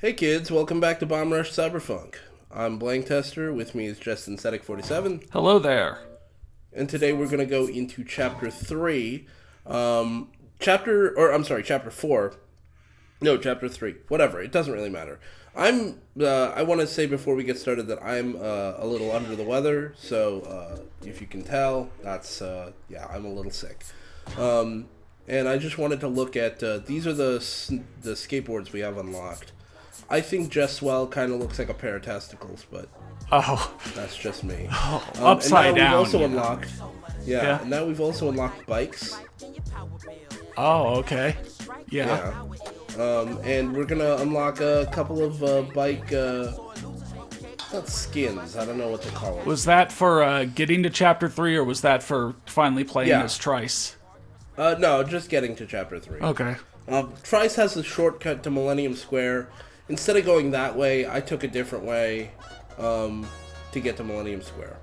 Hey kids, welcome back to Bomb Rush Cyberfunk. I'm Blank Tester, with me is Justin Setic47. Hello there. And today we're going to go into Chapter 3, Chapter 4. No, Chapter 3. Whatever, it doesn't really matter. I want to say before we get started that I'm a little under the weather, so if you can tell, that's, I'm a little sick. And I just wanted to look at, these are the skateboards we have unlocked. I think Jesswell kind of looks like a pair of testicles, but that's just me. Upside down. We've also unlocked, and now we've also unlocked bikes. Oh, okay. Yeah. And we're gonna unlock a couple of bike, not skins, I don't know what to call them. Was that for getting to Chapter 3, or was that for finally playing as Trice? No, just getting to Chapter 3. Okay. Trice has a shortcut to Millennium Square. Instead of going that way, I took a different way to get to Millennium Square.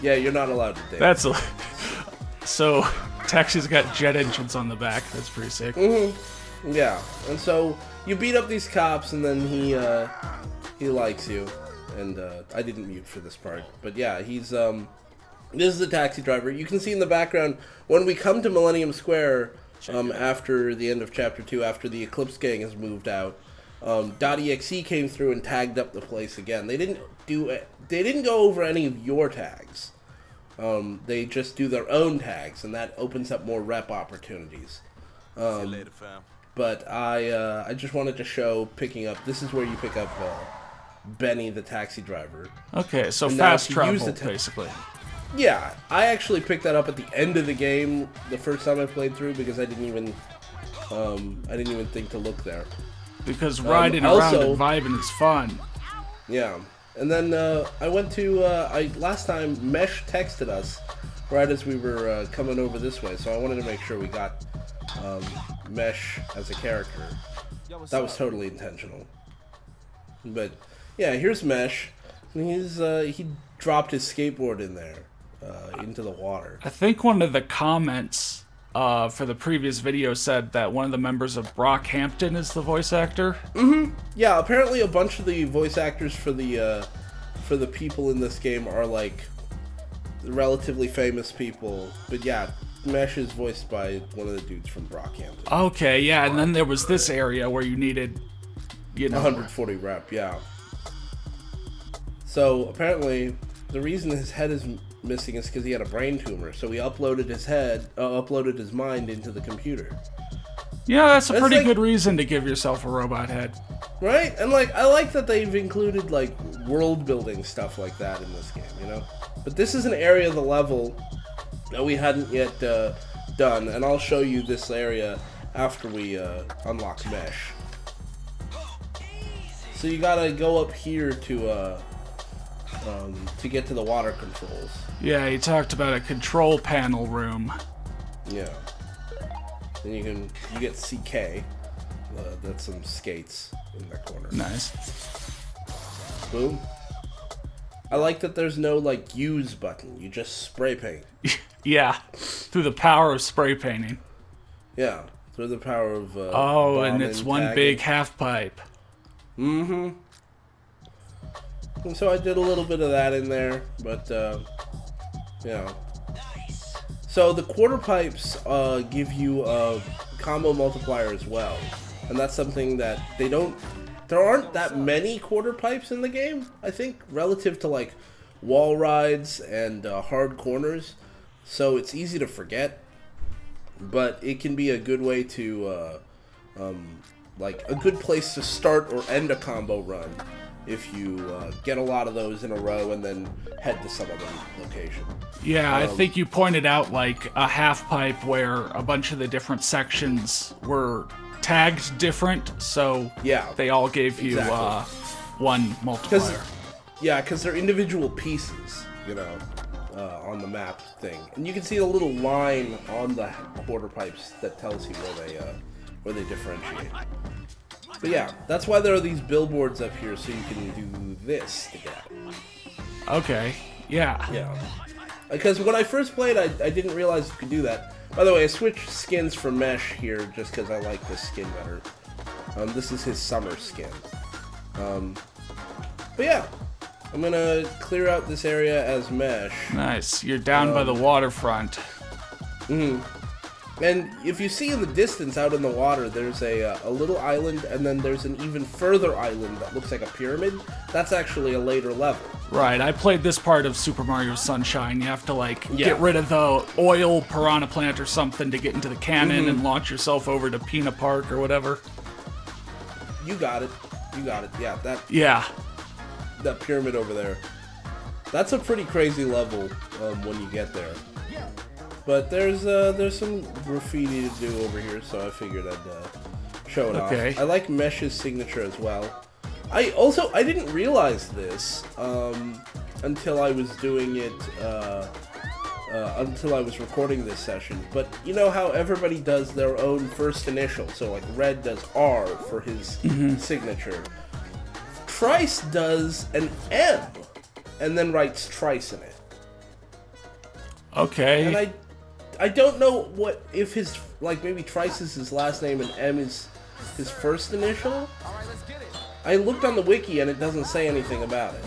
Yeah, you're not allowed to date. That's so. Taxi's got jet engines on the back. That's pretty sick. Mm-hmm. Yeah, and so you beat up these cops, and then he likes you. And I didn't mute for this part, but yeah, he's this is the taxi driver. You can see in the background when we come to Millennium Square after the end of Chapter 2, after the Eclipse Gang has moved out. DOT EXE came through and tagged up the place again. They didn't go over any of your tags. They just do their own tags, and that opens up more rep opportunities. See you later, fam. But I just wanted to show picking up. This is where you pick up Benny, the taxi driver. Okay, so And fast now to use travel, the basically. Yeah, I actually picked that up at the end of the game the first time I played through because I didn't even think to look there. Because riding around and vibing is fun. Yeah. And then I went to, last time Mesh texted us right as we were coming over this way, so I wanted to make sure we got Mesh as a character. That was totally intentional. But, yeah, here's Mesh. And he dropped his skateboard in there, into the water. I think one of the comments for the previous video said that one of the members of Brockhampton is the voice actor. Mm-hmm. Yeah, apparently a bunch of the voice actors for the people in this game are like relatively famous people. But yeah, Mesh is voiced by one of the dudes from Brockhampton. Okay, yeah, and then there was this area where you needed, 140 rep, yeah. So apparently the reason his head is missing is because he had a brain tumor. So he uploaded his mind into the computer. Yeah, that's a pretty good reason to give yourself a robot head. Right? And I like that they've included world building stuff like that in this game, But this is an area of the level that we hadn't yet done, and I'll show you this area after we unlock Mesh. So you gotta go up here to get to the water controls. Yeah, he talked about a control panel room. Yeah. Then you get CK. That's some skates in that corner. Nice. Boom. I like that there's no use button. You just spray paint. Yeah, through the power of spray painting. Yeah, through the power of and it's one big half pipe. Mm-hmm. And so I did a little bit of that in there, but So the quarter pipes give you a combo multiplier as well, and that's something that they don't. There aren't that many quarter pipes in the game, I think, relative to like wall rides and hard corners. So it's easy to forget, but it can be a good way to, like a good place to start or end a combo run if you get a lot of those in a row and then head to some other location. Yeah, I think you pointed out like a half pipe where a bunch of the different sections were tagged different, so yeah, they all gave you one multiplier. Yeah, because they're individual pieces, you know, on the map thing, and you can see a little line on the quarter pipes that tells you where they differentiate. But yeah, that's why there are these billboards up here, so you can do this to get out. Okay, yeah. Yeah. Because when I first played, I didn't realize you could do that. By the way, I switched skins for Mesh here just because I like this skin better. This is his summer skin. But yeah, I'm gonna clear out this area as Mesh. Nice. You're down by the waterfront. And if you see in the distance out in the water, there's a little island, and then there's an even further island that looks like a pyramid. That's actually a later level. Right, I played this part of Super Mario Sunshine. You have to, like, get rid of the oil piranha plant or something to get into the cannon and launch yourself over to Peanut Park or whatever. You got it. You got it. Yeah, that pyramid over there. That's a pretty crazy level when you get there. But there's some graffiti to do over here, so I figured I'd show it off. I like Mesh's signature as well. I didn't realize this until I was doing it, until I was recording this session. But you know how everybody does their own first initial, so like Red does R for his signature. Trice does an M, and then writes Trice in it. Okay. And I don't know what if his, like, maybe Trice is his last name and M is his first initial. I looked on the wiki and it doesn't say anything about it.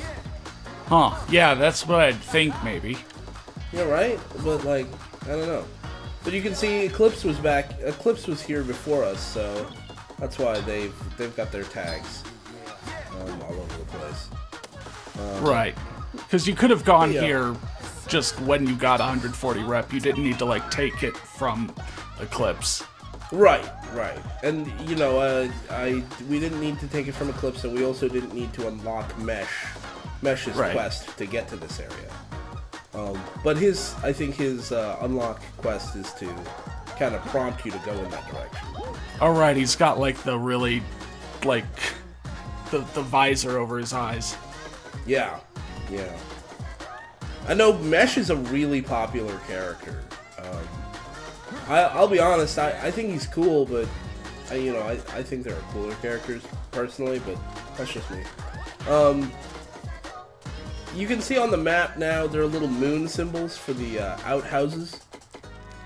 Huh. Yeah, that's what I'd think, maybe. Yeah, right? But, like, I don't know. But you can see Eclipse was back. Eclipse was here before us, so that's why they've got their tags all over the place. Right. Because you could have gone here just when you got 140 rep. You didn't need to, like, take it from Eclipse. Right. And, you know, we didn't need to take it from Eclipse, and we also didn't need to unlock Mesh's quest to get to this area. But I think his unlock quest is to kind of prompt you to go in that direction. Alright, he's got, like, the really, like, the visor over his eyes. Yeah. I know Mesh is a really popular character. I'll be honest, I think he's cool, but I think there are cooler characters personally, but that's just me. You can see on the map now there are little moon symbols for the outhouses.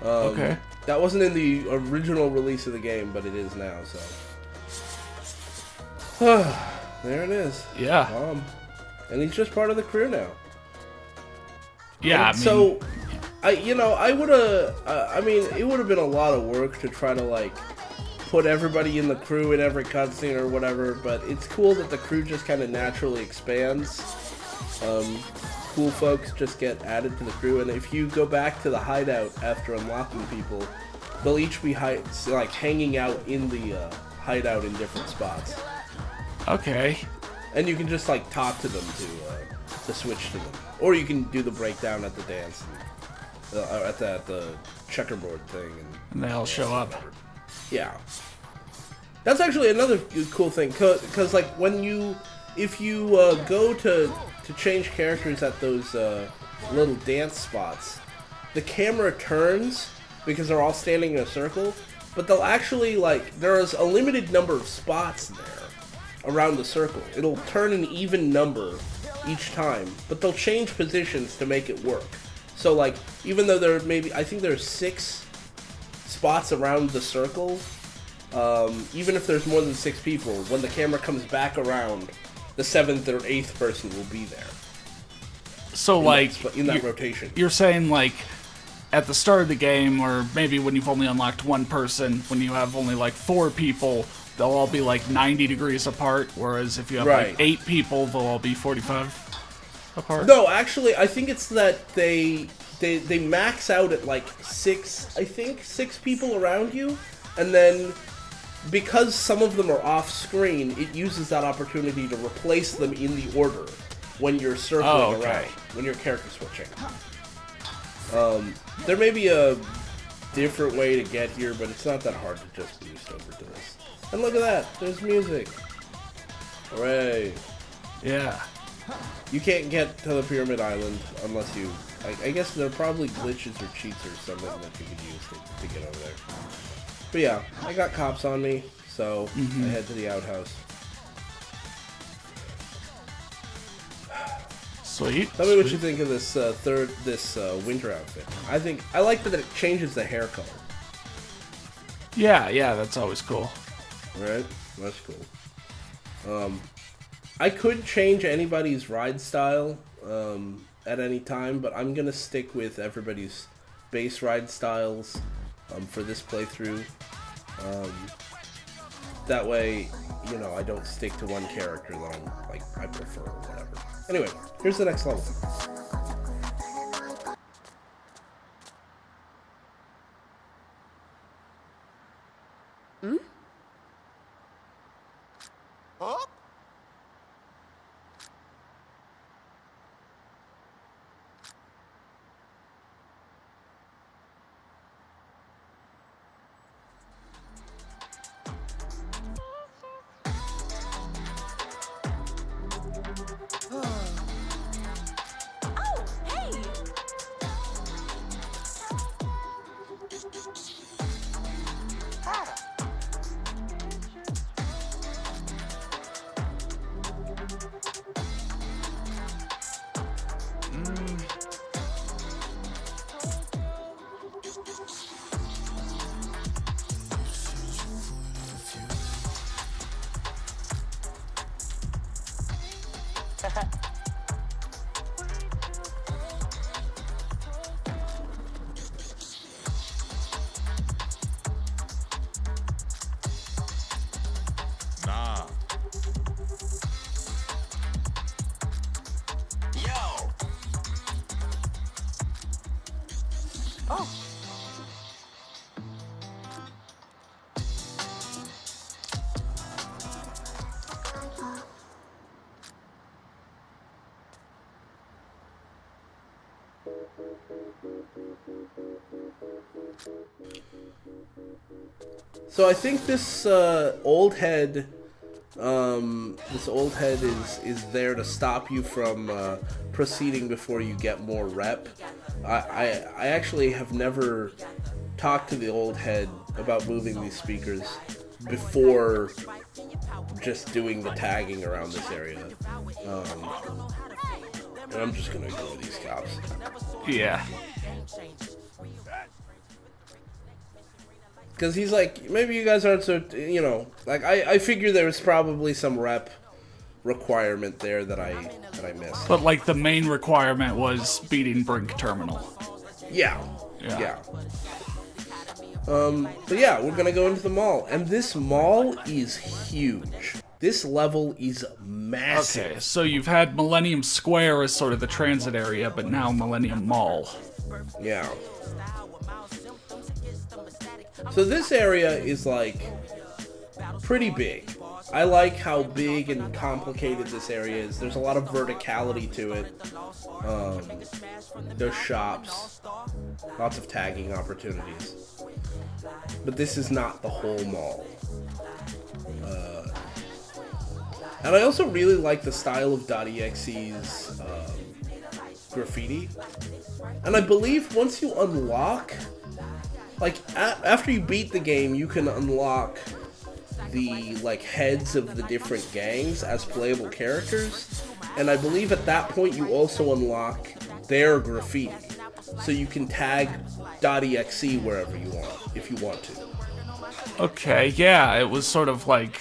Okay. That wasn't in the original release of the game, but it is now, so. There it is. Yeah. And he's just part of the crew now. Yeah, so, it would have been a lot of work to try to, like, put everybody in the crew in every cutscene or whatever, but it's cool that the crew just kind of naturally expands. Cool folks just get added to the crew, and if you go back to the hideout after unlocking people, they'll each be hanging out in the hideout in different spots. Okay. And you can just, like, talk to them to switch to them. Or you can do the breakdown at the dance, at the checkerboard thing. And they'll show up. Yeah. That's actually another cool thing, because, like, if you go to change characters at those little dance spots, the camera turns, because they're all standing in a circle, but they'll actually, like, there's a limited number of spots there around the circle. It'll turn an even number each time, but they'll change positions to make it work. So, like, even though I think there's 6 spots around the circle, even if there's more than 6 people, when the camera comes back around, the 7th or 8th person will be there. So, in that rotation. You're saying, like, at the start of the game, or maybe when you've only unlocked one person, when you have only like 4 people, they'll all be like 90 degrees apart, whereas if you have like 8 people, they'll all be 45 apart. No, actually, I think it's that they max out at like 6 people around you, and then because some of them are off screen, it uses that opportunity to replace them in the order when you're circling around, when you're character switching. There may be a different way to get here, but it's not that hard to just boost over to this. And look at that, there's music. Hooray. Yeah. You can't get to the Pyramid Island unless you... I guess there are probably glitches or cheats or something that you could use to get over there. But yeah, I got cops on me, so I head to the outhouse. Sweet. Tell me what you think of this winter outfit. I like that it changes the hair color. Yeah, that's always cool. Right? That's cool. I could change anybody's ride style at any time, but I'm gonna stick with everybody's base ride styles for this playthrough. That way, you know, I don't stick to one character that I prefer or whatever. Anyway, here's the next level. Huh? Nah. Yo. Oh. So I think this old head is there to stop you from proceeding before you get more rep. I actually have never talked to the old head about moving these speakers before just doing the tagging around this area. And I'm just gonna go with these cops. Yeah. Because he's like, maybe you guys aren't so, you know, like, I figure there was probably some rep requirement there that I missed. But, like, the main requirement was beating Brink Terminal. Yeah. But yeah, we're gonna go into the mall. And this mall is huge. This level is massive. Okay, so you've had Millennium Square as sort of the transit area, but now Millennium Mall. Yeah. So this area is, like, pretty big. I like how big and complicated this area is. There's a lot of verticality to it. There's shops. Lots of tagging opportunities. But this is not the whole mall. And I also really like the style of DOT EXE's graffiti. And I believe once you unlock... Like, after you beat the game, you can unlock the, like, heads of the different gangs as playable characters. And I believe at that point you also unlock their graffiti. So you can tag DOT EXE wherever you want, if you want to. Okay, yeah, it was sort of like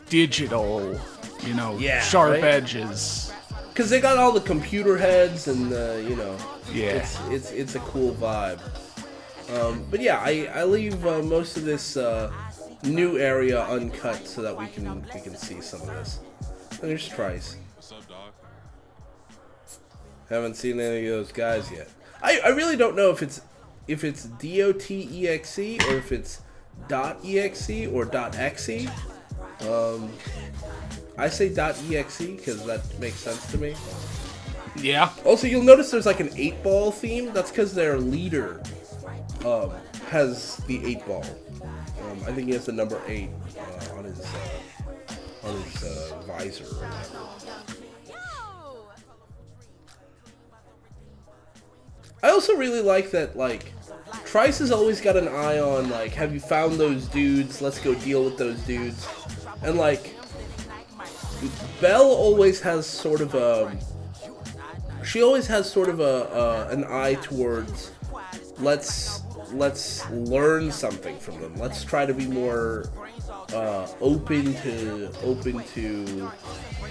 digital, you know, sharp edges. Because they got all the computer heads and, you know, yeah, it's a cool vibe. But yeah, I leave most of this new area uncut so that we can see some of this. And there's Trice. What's up, dog? Haven't seen any of those guys yet. I really don't know if it's DOT EXE or if it's DOT EXE or DOT EXE. I say DOT EXE because that makes sense to me. Yeah. Also, you'll notice there's like an 8-ball theme. That's because their leader has the 8-ball. I think he has the number 8 on his visor or whatever. I also really like that, like, Trice has always got an eye on, like, have you found those dudes? Let's go deal with those dudes. And, like, Belle always has sort of she always has sort of an eye towards, let's learn something from them. Let's try to be more open to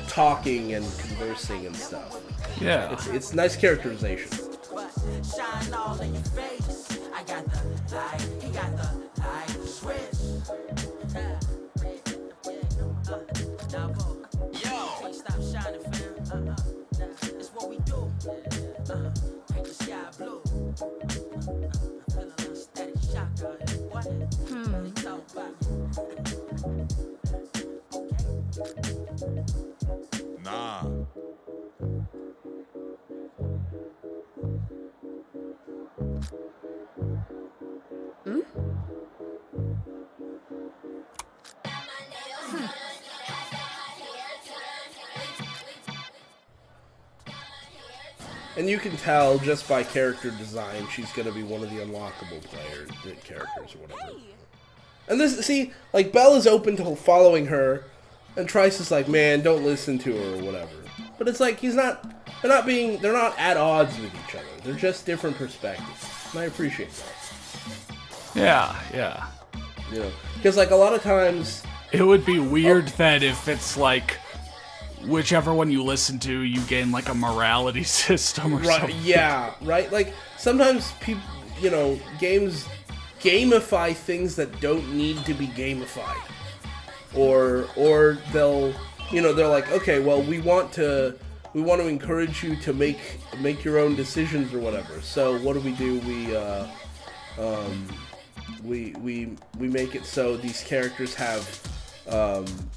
talking and conversing and stuff. Yeah. It's nice characterization. Shine all in your face. I got the light, he got the light switch. Yo, stop shining, fam. It's what we do. Make the sky blue. Feeling a static shock out here. What? They talk about me. Nah. And you can tell just by character design, she's gonna be one of the unlockable characters or whatever. And this, see, like, Belle is open to following her, and Trice is like, man, don't listen to her or whatever. But it's like, they're not at odds with each other. They're just different perspectives. And I appreciate that. Yeah. You know, because, like, a lot of times... It would be weird that if it's like, whichever one you listen to, you gain like a morality system or something. Yeah, right? Like, sometimes people, you know, games gamify things that don't need to be gamified. Or they'll, you know, they're like, okay, well, we want to encourage you to make your own decisions or whatever. So what do? We make it so these characters have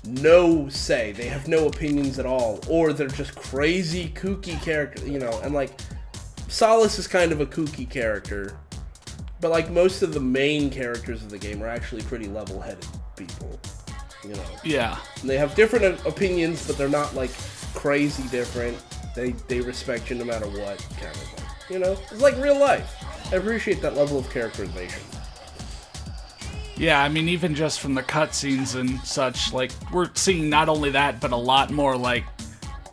no say. They have no opinions at all, or they're just crazy kooky characters, you know. And like, Solace is kind of a kooky character, but like most of the main characters of the game are actually pretty level-headed people, you know. Yeah. And they have different opinions, but they're not like crazy different. They respect you no matter what, kind of thing. You know, it's like real life. I appreciate that level of characterization. Yeah, I mean, even just from the cutscenes and such, like, we're seeing not only that, but a lot more, like,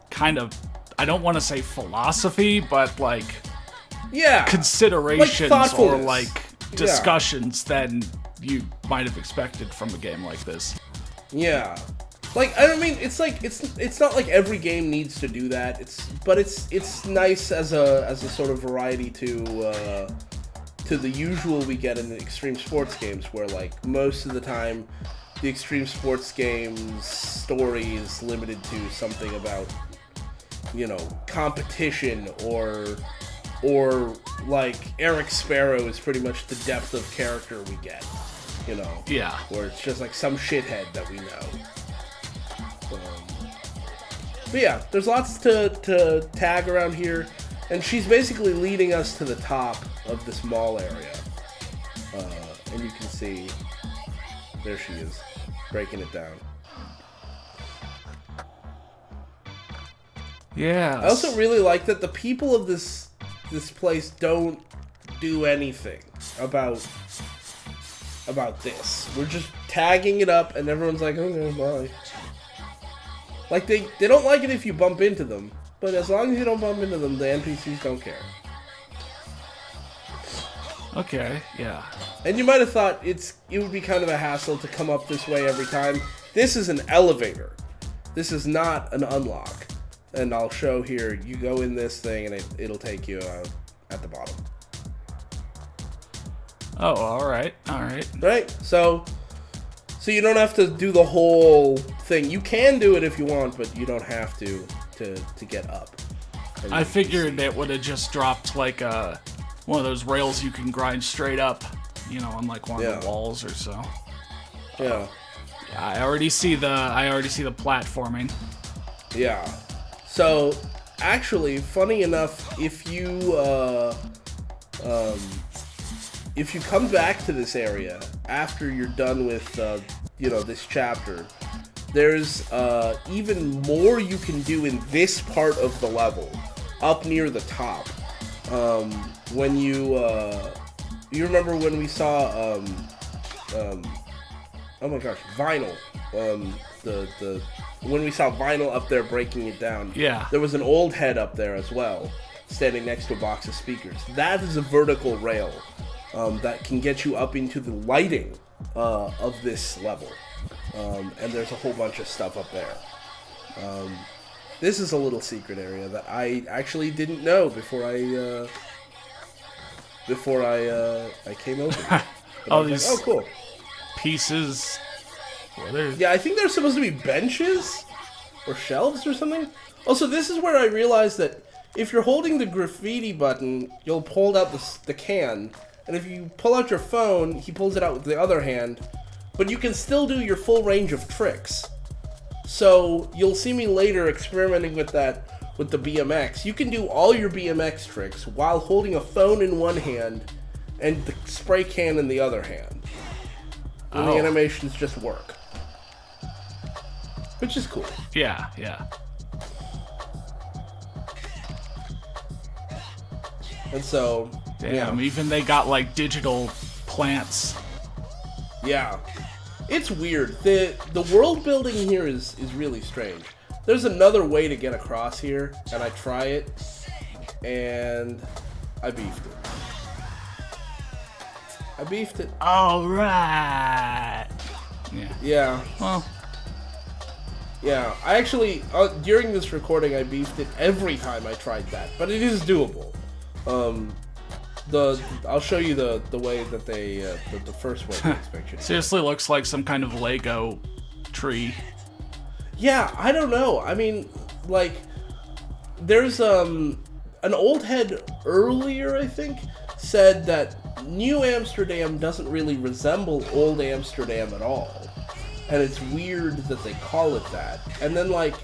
kind of, I don't want to say philosophy, but, like, considerations like or, like, discussions than you might have expected from a game like this. Yeah. Like, I don't mean, it's like, it's not like every game needs to do that, but it's nice as a sort of variety to the usual we get in the extreme sports games, where like most of the time the extreme sports games story is limited to something about, you know, competition, or like Eric Sparrow is pretty much the depth of character we get, you know. Yeah. Where it's just like some shithead that we know. But yeah, there's lots to tag around here. And she's basically leading us to the top of this mall area. And you can see, there she is, breaking it down. Yeah. I also really like that the people of this place don't do anything about this. We're just tagging it up, and everyone's like, okay, bye. Like, they don't like it if you bump into them. But as long as you don't bump into them, the NPCs don't care. Okay, yeah. And you might have thought it would be kind of a hassle to come up this way every time. This is an elevator. This is not an unlock. And I'll show here, you go in this thing and it'll take you at the bottom. Oh, all right. Right? So you don't have to do the whole thing. You can do it if you want, but you don't have to get up. I figured it would have just dropped like one of those rails you can grind straight up, you know, on like one of the walls or so. Yeah. I already see the platforming. Yeah. So actually, funny enough, if you come back to this area after you're done with this chapter, there's even more you can do in this part of the level, up near the top. When you remember when we saw oh my gosh, Vinyl, when we saw Vinyl up there breaking it down, there was an old head up there as well, standing next to a box of speakers. That is a vertical rail that can get you up into the lighting of this level. And there's a whole bunch of stuff up there. This is a little secret area that I actually didn't know before I came over. These cool pieces. Yeah, I think they're supposed to be benches or shelves or something. Also, this is where I realized that if you're holding the graffiti button, you'll pull out the can, and if you pull out your phone, he pulls it out with the other hand. But you can still do your full range of tricks. So you'll see me later experimenting with that with the BMX. You can do all your BMX tricks while holding a phone in one hand and the spray can in the other hand. And the animations just work. Which is cool. Yeah. And so... Damn, even they got like digital plants. Yeah. It's weird. The world building here is really strange. There's another way to get across here, and I try it, and I beefed it. All right. Yeah. Well. Yeah, I actually, during this recording, I beefed it every time I tried that, but it is doable. I'll show you the way that they the first way they expect you to. Seriously, looks like some kind of Lego tree. Yeah, I don't know. I mean, like, there's an old head earlier, I think, said that New Amsterdam doesn't really resemble Old Amsterdam at all, and it's weird that they call it that. And then, like,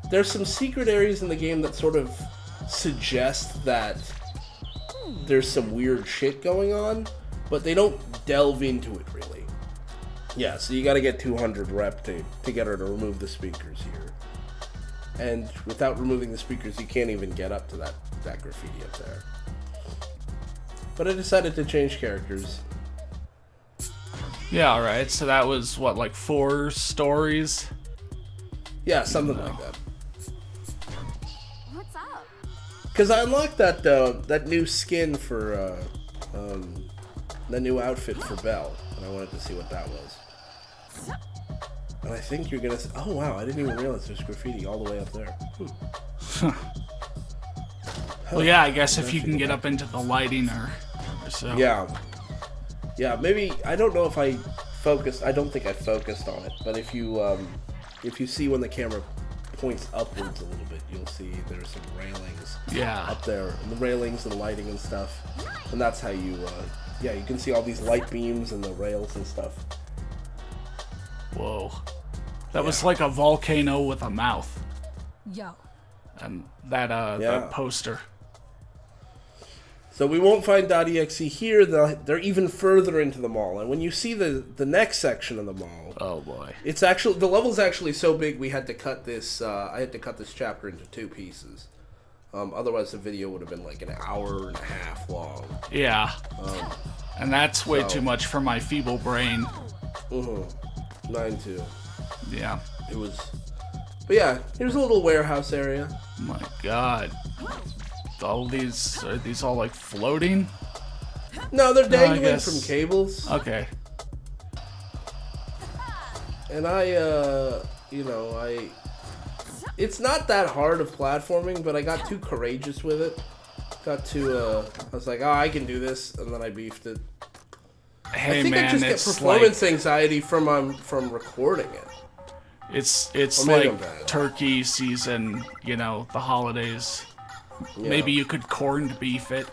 there's some secret areas in the game that sort of suggest that there's some weird shit going on, but they don't delve into it really. Yeah, so you gotta get 200 rep to get her to remove the speakers here. And without removing the speakers, you can't even get up to that graffiti up there. But I decided to change characters. Yeah, alright, so that was, what, like 4 stories? Yeah, something like that. What's up? Because I unlocked that new skin for, the new outfit for Belle, and I wanted to see what that was. And I think you're gonna oh wow, I didn't even realize there's graffiti all the way up there. Well, yeah, I guess if you can get up into the lighting or so. Yeah, maybe, I don't know if I focused, I don't think I focused on it, but if you see when the camera points upwards a little bit, you'll see there's some railings up there, and the railings and the lighting and stuff, and that's how you you can see all these light beams and the rails and stuff. Whoa, that was like a volcano with a mouth. Yo. And that poster. So we won't find .dot .exe here. They're even further into the mall, and when you see the next section of the mall, oh boy, it's actually, the level's actually so big we had to cut this. I had to cut this chapter into 2 pieces. Otherwise, the video would have been like an hour and a half long. Yeah, and that's way too much for my feeble brain. Mine too. Yeah. It was. But yeah, here's a little warehouse area. Oh my god. All these, are these all like floating? No, they're dangling from cables. Okay. And it's not that hard of platforming, but I got too courageous with it. I was like, oh, I can do this, and then I beefed it. Hey I think man, I just get it's performance anxiety from recording it. It's Or maybe I'm like bad. turkey season, you know, the holidays. Yeah. Maybe you could corned beef it.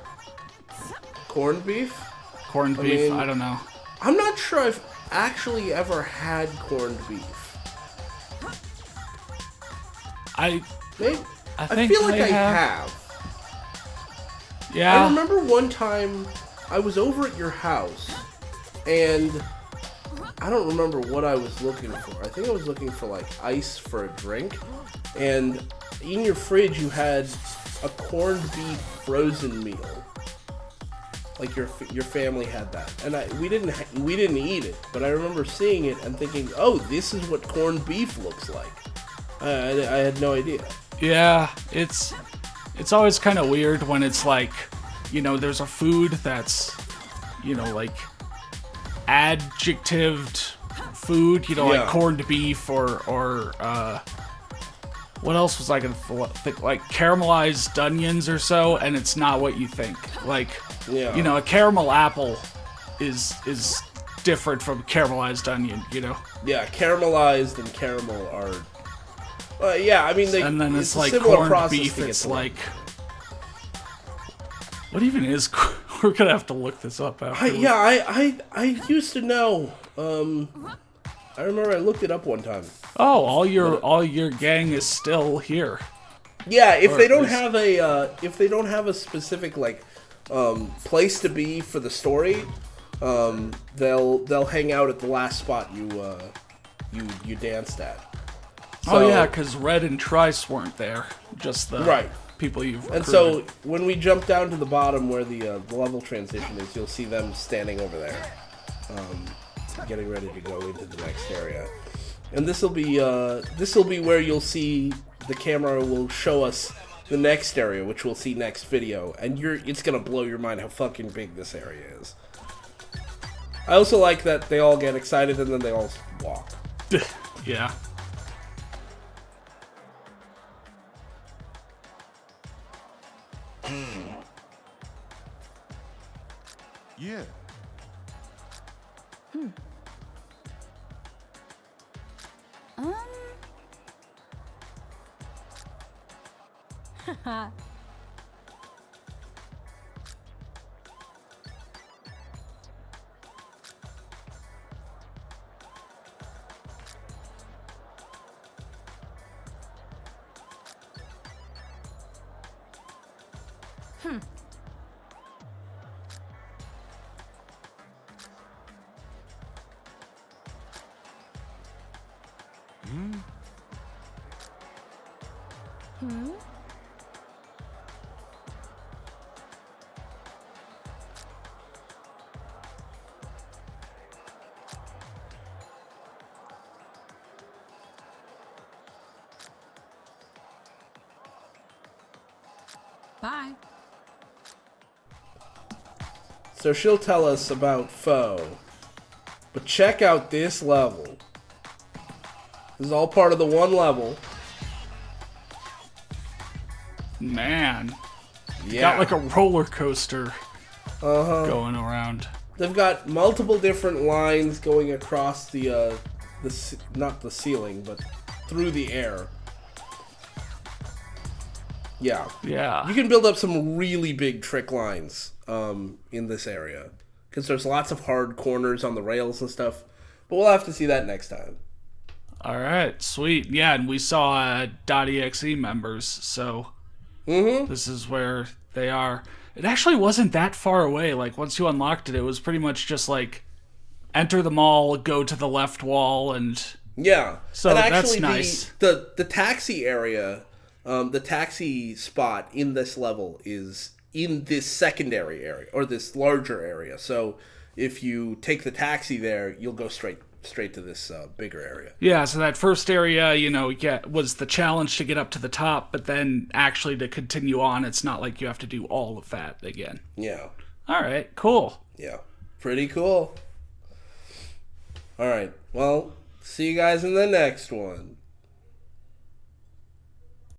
Corned beef? Corned beef, mean- I don't know. I'm not sure I've actually ever had corned beef. Maybe. I I think feel like I I have. Yeah. I remember one time I was over at your house, and I don't remember what I was looking for. I think I was looking for like ice for a drink, and in your fridge you had a corned beef frozen meal. Like your family had that, and we didn't eat it, but I remember seeing it and thinking, oh, this is what corned beef looks like. I had no idea. Yeah, it's always kind of weird when it's like, you know, there's a food that's, you know, like adjectived food, you know, Yeah. like corned beef or what else was I gonna think, like caramelized onions or so, and it's not what you think. Like, Yeah. you know, a caramel apple is different from caramelized onion, you know. Yeah, caramelized and caramel are. Yeah, I mean, And then it's a like similar corned process beef. to get It's to like, what even is? We're gonna have to look this up after. I used to know. I remember I looked it up one time. Oh, all your gang is still here. Yeah, if Or they at don't least- have a specific like place to be for the story, they'll hang out at the last spot you danced at. Oh So- yeah, because Red and Trice weren't there. Just the Right. people you've And recruited. so when we jump down to the bottom where the level transition is, you'll see them standing over there, getting ready to go into the next area. And this will be where you'll see the camera will show us the next area, which we'll see next video, and it's gonna blow your mind how fucking big this area is. I also like that they all get excited and then they all walk. yeah. Yeah. Bye. So she'll tell us about Foe. But check out this level. This is all part of the one level. Man, Yeah. got like a roller coaster going around. They've got multiple different lines going across not the ceiling, but through the air. Yeah. Yeah. You can build up some really big trick lines in this area. Because there's lots of hard corners on the rails and stuff. But we'll have to see that next time. All right, sweet. Yeah, and we saw DOT EXE members, so this is where they are. It actually wasn't that far away. Like, once you unlocked it, it was pretty much just like enter the mall, go to the left wall, and Yeah. So and that's actually, nice. The taxi area, the taxi spot in this level is in this secondary area, or this larger area. So if you take the taxi there, you'll go straight to this bigger area. yeah. So that first area, you know, was the challenge to get up to the top, but then actually to continue on, it's not like you have to do all of that again. Yeah. All right, cool. Yeah. Pretty cool. All right. Well, see you guys in the next one.